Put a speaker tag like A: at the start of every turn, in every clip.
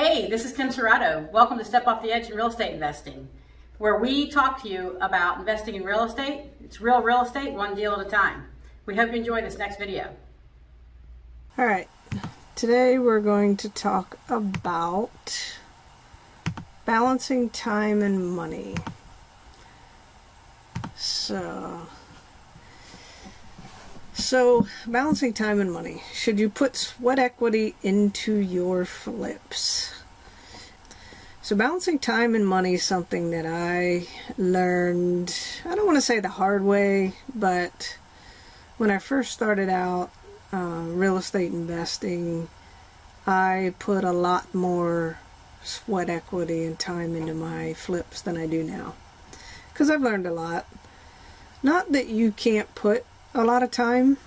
A: Hey, this is Kim Cerrato. Welcome to Step Off the Edge in Real Estate Investing, where we talk to you about investing in real estate. It's real estate, one deal at a time. We hope you enjoy this next video.
B: All right, today we're going to talk about balancing time and money. So balancing time and money. Should you put sweat equity into your flips? So balancing time and money is something that I learned, I don't want to say the hard way, but when I first started out real estate investing, I put a lot more sweat equity and time into my flips than I do now. Because I've learned a lot. Not that you can't put a lot of time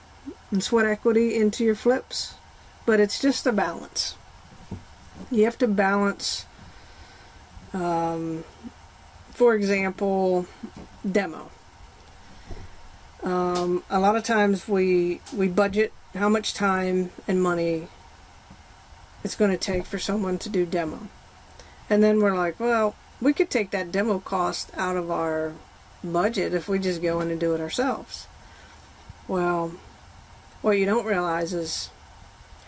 B: and sweat equity into your flips, but it's just a balance. You have to balance, for example, demo. A lot of times we budget how much time and money it's going to take for someone to do demo. And then we're like, well, we could take that demo cost out of our budget if we just go in and do it ourselves. Well, what you don't realize is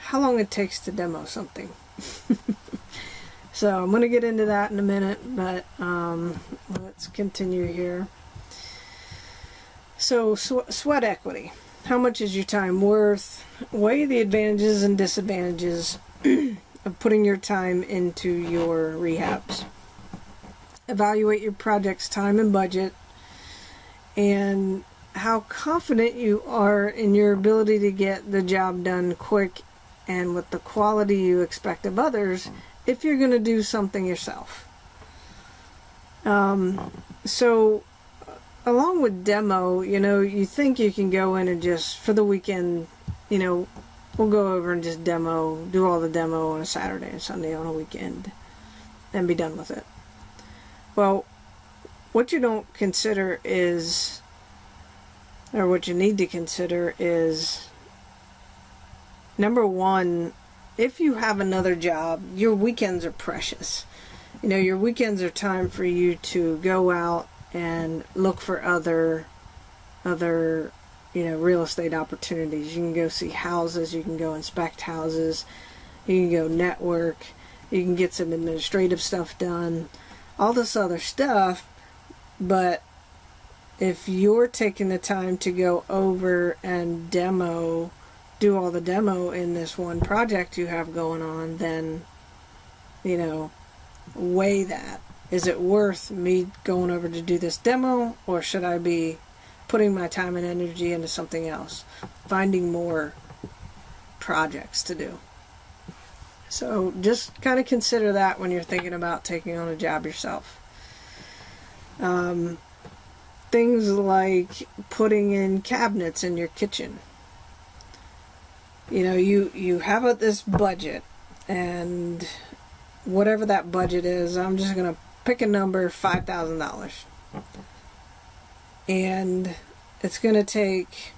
B: how long it takes to demo something. So I'm going to get into that in a minute, but let's continue here. So sweat equity. How much is your time worth? Weigh the advantages and disadvantages of putting your time into your rehabs. Evaluate your project's time and budget, and how confident you are in your ability to get the job done quick and with the quality you expect of others if you're going to do something yourself. So along with demo, you think you can go in and just for the weekend, we'll go over and just do all the demo on a Saturday and Sunday on a weekend and be done with it. Well, what you don't consider is, or what you need to consider is, number one, if you have another job, your weekends are precious. Your weekends are time for you to go out and look for other real estate opportunities. You can go see houses, you can go inspect houses, you can go network, you can get some administrative stuff done, all this other stuff. But if you're taking the time to go over and do all the demo in this one project you have going on, then, weigh that. Is it worth me going over to do this demo, or should I be putting my time and energy into something else? Finding more projects to do. So just kind of consider that when you're thinking about taking on a job yourself. Things like putting in cabinets in your kitchen. You have this budget, and whatever that budget is, I'm just going to pick a number, $5,000. And it's going to take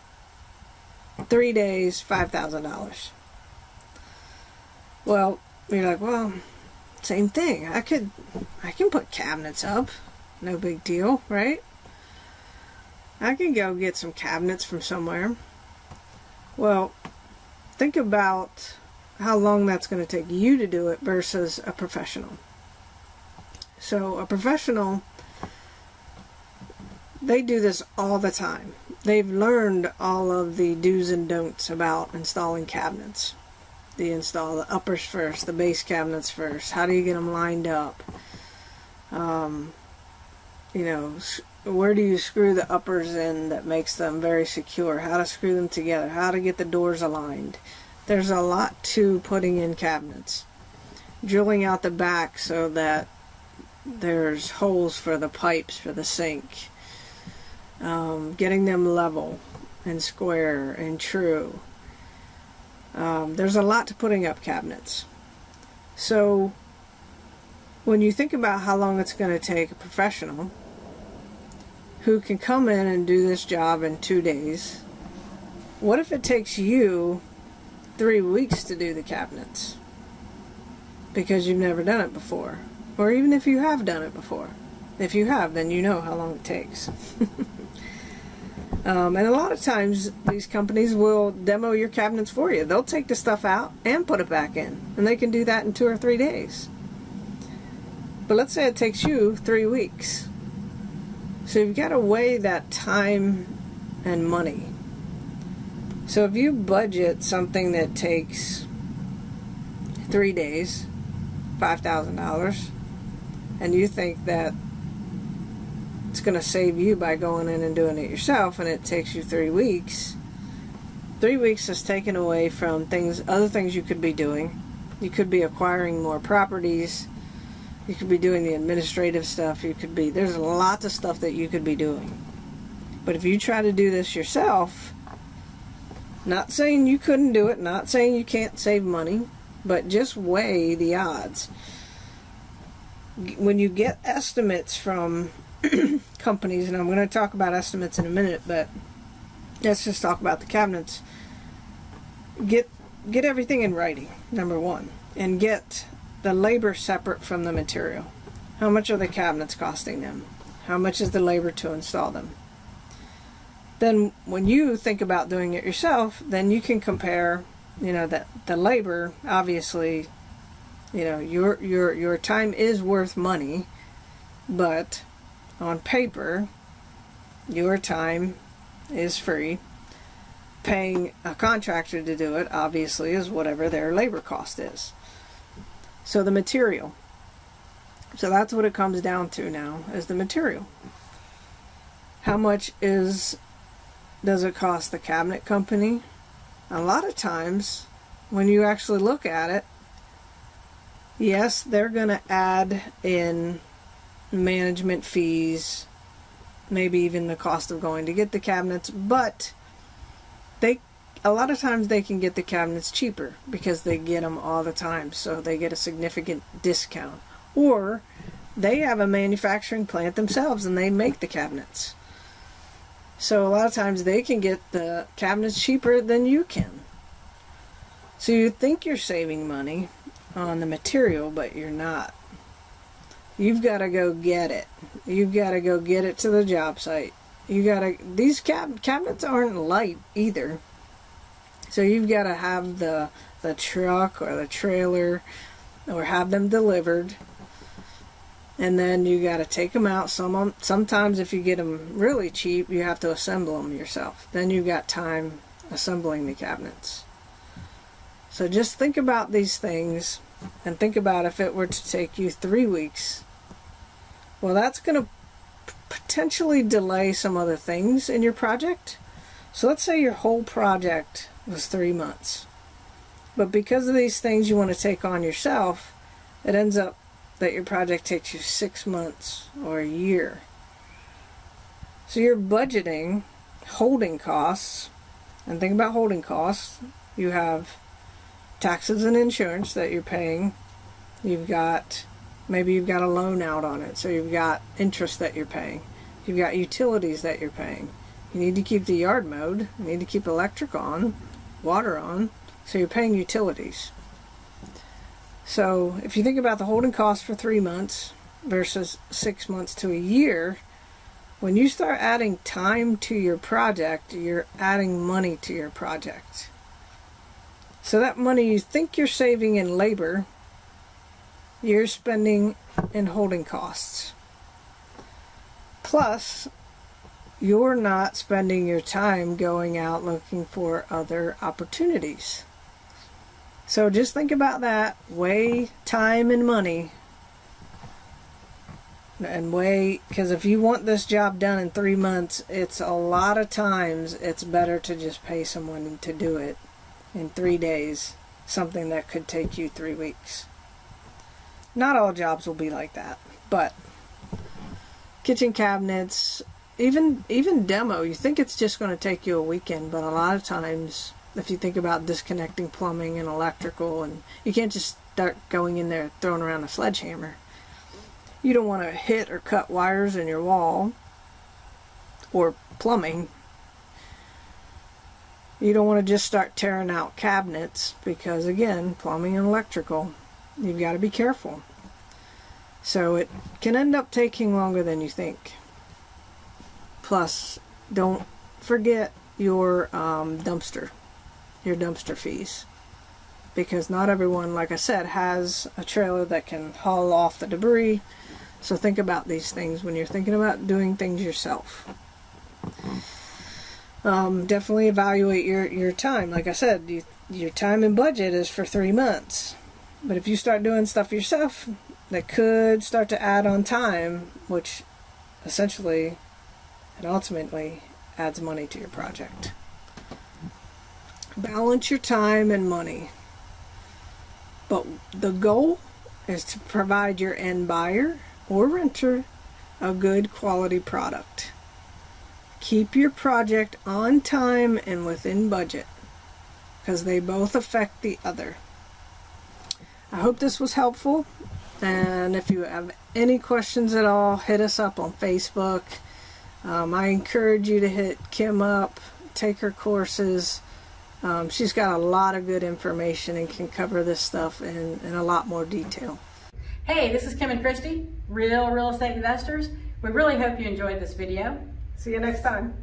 B: 3 days, $5,000. Well, you're like, well, same thing. I can put cabinets up. No big deal, right? I can go get some cabinets from somewhere. Well, think about how long that's going to take you to do it versus a professional. So a professional, they do this all the time. They've learned all of the do's and don'ts about installing cabinets. They install the uppers first, the base cabinets first. How do you get them lined up? Where do you screw the uppers in that makes them very secure? How to screw them together? How to get the doors aligned? There's a lot to putting in cabinets. Drilling out the back so that there's holes for the pipes for the sink. Getting them level and square and true. There's a lot to putting up cabinets. So when you think about how long it's going to take a professional who can come in and do this job in 2 days, what if it takes you 3 weeks to do the cabinets? because you've never done it before. Or even if you have done it before. If you have, then you know how long it takes. And a lot of times these companies will demo your cabinets for you. They'll take the stuff out and put it back in. And they can do that in 2 or 3 days. But let's say it takes you 3 weeks. So you've got to weigh that time and money. So if you budget something that takes 3 days, $5,000, and you think that it's going to save you by going in and doing it yourself, and it takes you 3 weeks, 3 weeks is taken away from other things you could be doing. You could be acquiring more properties. You could be doing the administrative stuff. There's lots of stuff that you could be doing. But if you try to do this yourself, not saying you couldn't do it, not saying you can't save money, but just weigh the odds. When you get estimates from companies, and I'm going to talk about estimates in a minute, but let's just talk about the cabinets. Get everything in writing, number one, and get the labor separate from the material. How much are the cabinets costing them? How much is the labor to install them? Then when you think about doing it yourself, then you can compare, the labor, obviously, your time is worth money, but on paper, your time is free. Paying a contractor to do it, obviously, is whatever their labor cost is. So the material. So that's what it comes down to now, is the material. How much does it cost the cabinet company? A lot of times, when you actually look at it, yes, they're going to add in management fees, maybe even the cost of going to get the cabinets, but a lot of times they can get the cabinets cheaper because they get them all the time, so they get a significant discount. Or they have a manufacturing plant themselves and they make the cabinets. So a lot of times they can get the cabinets cheaper than you can. So you think you're saving money on the material, but you're not. You've got to go get it. You've got to go get it to the job site. These cabinets aren't light either. So you've got to have the truck or the trailer, or have them delivered. And then you got to take them out. Sometimes if you get them really cheap, you have to assemble them yourself. Then you've got time assembling the cabinets. So just think about these things, and think about if it were to take you 3 weeks. Well, that's going to potentially delay some other things in your project. So let's say your whole project was 3 months. But because of these things you want to take on yourself, it ends up that your project takes you 6 months or a year. So you're budgeting holding costs. And think about holding costs. You have taxes and insurance that you're paying. Maybe you've got a loan out on it, so you've got interest that you're paying. You've got utilities that you're paying. You need to keep the yard mowed. You need to keep electric on, water on, so you're paying utilities. So if you think about the holding costs for 3 months versus 6 months to a year, when you start adding time to your project, you're adding money to your project. So that money you think you're saving in labor, you're spending in holding costs. Plus, you're not spending your time going out looking for other opportunities. So just think about that. Weigh time and money. And because if you want this job done in 3 months, it's a lot of times it's better to just pay someone to do it in 3 days, something that could take you 3 weeks. Not all jobs will be like that, but kitchen cabinets, even demo, you think it's just going to take you a weekend, but a lot of times, if you think about disconnecting plumbing and electrical, and you can't just start going in there throwing around a sledgehammer. You don't want to hit or cut wires in your wall or plumbing. You don't want to just start tearing out cabinets because, again, plumbing and electrical, You've got to be careful. So it can end up taking longer than you think. Plus, don't forget your dumpster fees. Because not everyone, like I said, has a trailer that can haul off the debris. So think about these things when you're thinking about doing things yourself. Definitely evaluate your time. Like I said, your time and budget is for 3 months. But if you start doing stuff yourself, that could start to add on time, which essentially and ultimately adds money to your project. Balance your time and money. But the goal is to provide your end buyer or renter a good quality product. Keep your project on time and within budget, because they both affect the other. I hope this was helpful, and if you have any questions at all, hit us up on Facebook. I encourage you to hit Kim up, take her courses. She's got a lot of good information and can cover this stuff in a lot more detail.
A: Hey, this is Kim and Christy, real estate investors. We really hope you enjoyed this video.
B: See you next time.